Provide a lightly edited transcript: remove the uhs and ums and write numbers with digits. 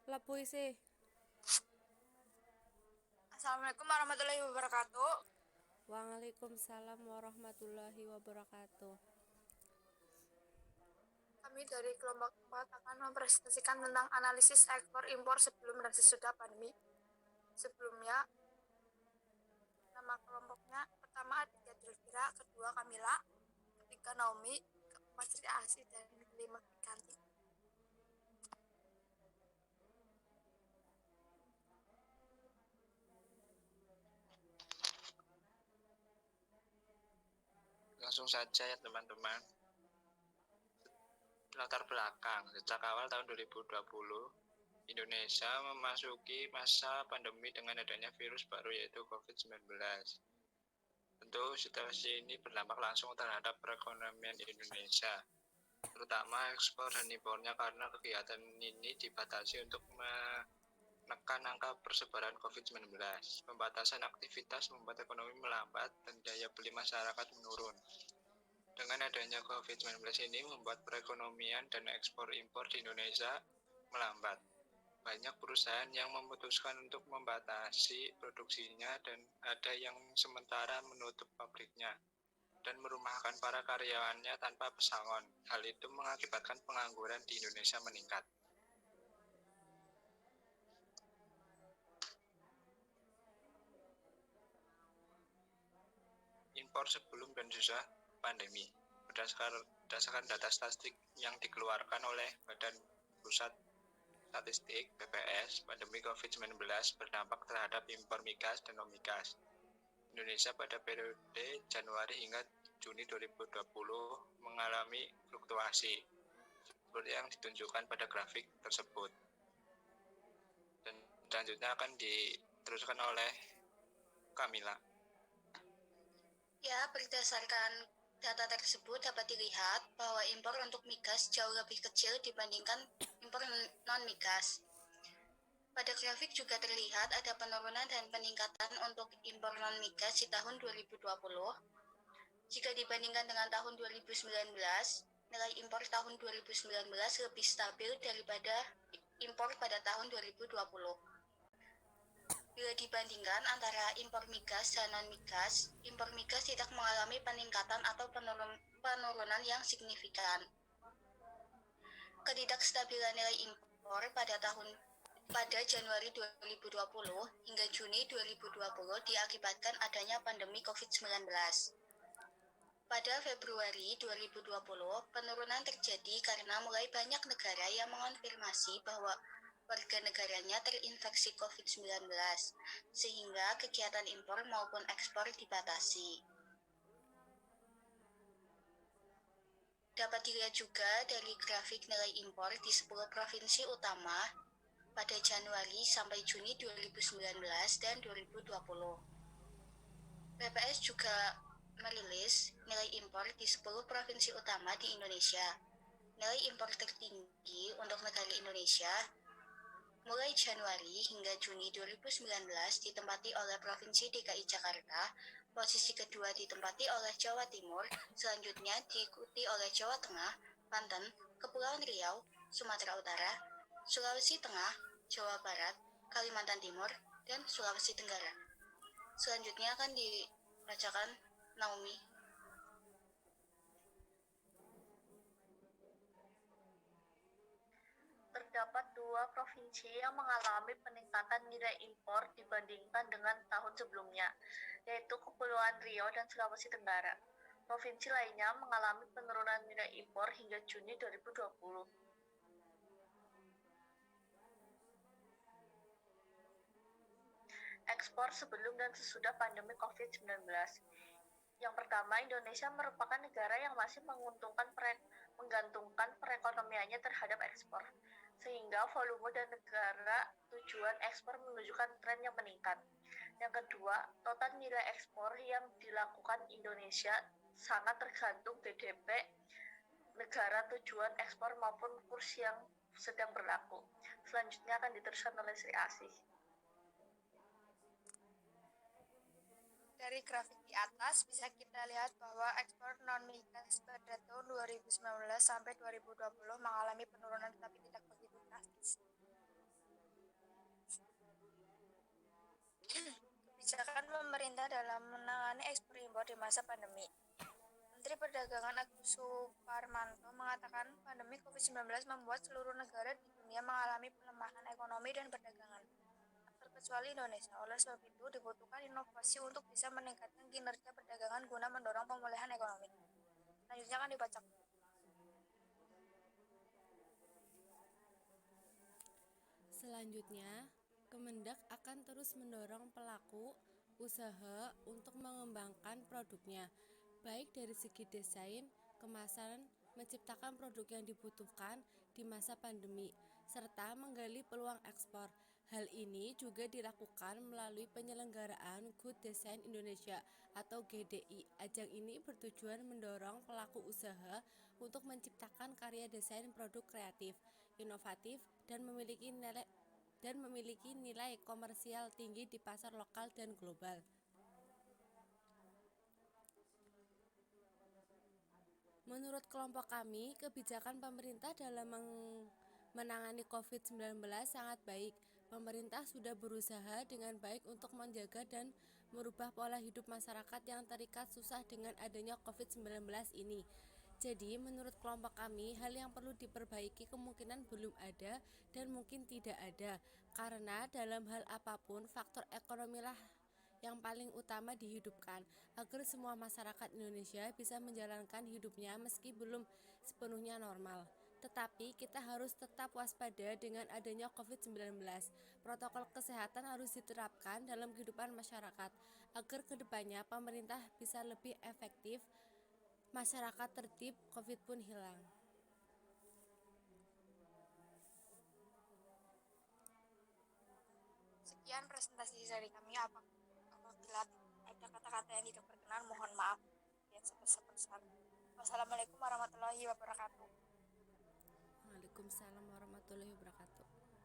Lah puisi. Assalamualaikum warahmatullahi wabarakatuh. Waalaikumsalam warahmatullahi wabarakatuh. Kami dari kelompok 4 akan mempresentasikan tentang analisis ekspor impor sebelum dan sesudah pandemi. Sebelumnya, nama kelompoknya pertama Aditya Delvira, kedua Kamila, ketiga Naomi, keempat Sri Asi, dan kelima Vikanti. Langsung saja ya teman-teman. Latar belakang, sejak awal tahun 2020, Indonesia memasuki masa pandemi dengan adanya virus baru yaitu COVID-19. Tentu situasi ini berdampak langsung terhadap perekonomian Indonesia, terutama ekspor dan impornya karena kegiatan ini dibatasi untuk menekan angka persebaran COVID-19. Pembatasan aktivitas membuat ekonomi melambat dan daya beli masyarakat menurun. Dengan adanya COVID-19 ini membuat perekonomian dan ekspor-impor di Indonesia melambat. Banyak perusahaan yang memutuskan untuk membatasi produksinya dan ada yang sementara menutup pabriknya dan merumahkan para karyawannya tanpa pesangon. Hal itu mengakibatkan pengangguran di Indonesia meningkat. Impor sebelum dan sesudah pandemi. Berdasarkan data statistik yang dikeluarkan oleh Badan Pusat Statistik (BPS), pandemi COVID-19 berdampak terhadap impor migas dan non-migas. Indonesia pada periode Januari hingga Juni 2020 mengalami fluktuasi, seperti yang ditunjukkan pada grafik tersebut. Dan selanjutnya akan diteruskan oleh Kamila. Ya, berdasarkan data tersebut dapat dilihat bahwa impor untuk migas jauh lebih kecil dibandingkan impor non-migas. Pada grafik juga terlihat ada penurunan dan peningkatan untuk impor non-migas di tahun 2020. Jika dibandingkan dengan tahun 2019, nilai impor tahun 2019 lebih stabil daripada impor pada tahun 2020. Bila dibandingkan antara impor migas dan non-migas, impor migas tidak mengalami peningkatan atau penurunan yang signifikan. Ketidakstabilan nilai impor pada Januari 2020 hingga Juni 2020 diakibatkan adanya pandemi COVID-19. Pada Februari 2020, penurunan terjadi karena mulai banyak negara yang mengonfirmasi bahwa warga negaranya terinfeksi COVID-19, sehingga kegiatan impor maupun ekspor dibatasi. Dapat dilihat juga dari grafik nilai impor di 10 provinsi utama pada Januari sampai Juni 2019 dan 2020. BPS juga merilis nilai impor di 10 provinsi utama di Indonesia. Nilai impor tertinggi untuk negara Indonesia mulai Januari hingga Juni 2019 ditempati oleh Provinsi DKI Jakarta, posisi kedua ditempati oleh Jawa Timur, selanjutnya diikuti oleh Jawa Tengah, Banten, Kepulauan Riau, Sumatera Utara, Sulawesi Tengah, Jawa Barat, Kalimantan Timur, dan Sulawesi Tenggara. Selanjutnya akan dibacakan Naomi. Terdapat dua provinsi yang mengalami peningkatan nilai impor dibandingkan dengan tahun sebelumnya, yaitu Kepulauan Riau dan Sulawesi Tenggara. Provinsi lainnya mengalami penurunan nilai impor hingga Juni 2020. Ekspor sebelum dan sesudah pandemi COVID-19. Yang pertama, Indonesia merupakan negara yang masih menggantungkan perekonomiannya terhadap ekspor, sehingga volume dan negara tujuan ekspor menunjukkan tren yang meningkat. Yang kedua, total nilai ekspor yang dilakukan Indonesia sangat tergantung BDP negara tujuan ekspor maupun kurs yang sedang berlaku. Selanjutnya akan diteruskan oleh Sri Asih. Dari grafik di atas bisa kita lihat bahwa ekspor non-migas pada tahun 2019 sampai 2020 mengalami penurunan tapi tidak begitu drastis. pemerintah dalam menangani ekspor impor di masa pandemi. Menteri Perdagangan Agus Suparmanto mengatakan pandemi COVID-19 membuat seluruh negara di dunia mengalami pelemahan ekonomi dan perdagangan, terkecuali Indonesia. Oleh sebab itu, dibutuhkan inovasi untuk bisa meningkatkan kinerja perdagangan guna mendorong pemulihan ekonomi. Selanjutnya akan dibaca. Selanjutnya, Kemendak akan terus mendorong pelaku usaha untuk mengembangkan produknya, baik dari segi desain, kemasan, menciptakan produk yang dibutuhkan di masa pandemi, serta menggali peluang ekspor. Hal ini juga dilakukan melalui penyelenggaraan Good Design Indonesia atau GDI. Ajang ini bertujuan mendorong pelaku usaha untuk menciptakan karya desain produk kreatif, inovatif, dan memiliki nilai komersial tinggi di pasar lokal dan global. Menurut kelompok kami, kebijakan pemerintah dalam menangani COVID-19 sangat baik. Pemerintah sudah berusaha dengan baik untuk menjaga dan merubah pola hidup masyarakat yang terikat susah dengan adanya COVID-19 ini. Jadi, menurut kelompok kami, hal yang perlu diperbaiki kemungkinan belum ada dan mungkin tidak ada, karena dalam hal apapun, faktor ekonomilah yang paling utama dihidupkan, agar semua masyarakat Indonesia bisa menjalankan hidupnya meski belum sepenuhnya normal. Tetapi kita harus tetap waspada dengan adanya COVID-19. Protokol kesehatan harus diterapkan dalam kehidupan masyarakat, agar kedepannya pemerintah bisa lebih efektif, masyarakat tertib, COVID pun hilang. Sekian presentasi dari kami. Apabila ada kata-kata yang tidak berkenan, mohon maaf yang sebesar-besar. Wassalamualaikum warahmatullahi wabarakatuh. Waalaikumsalam warahmatullahi wabarakatuh.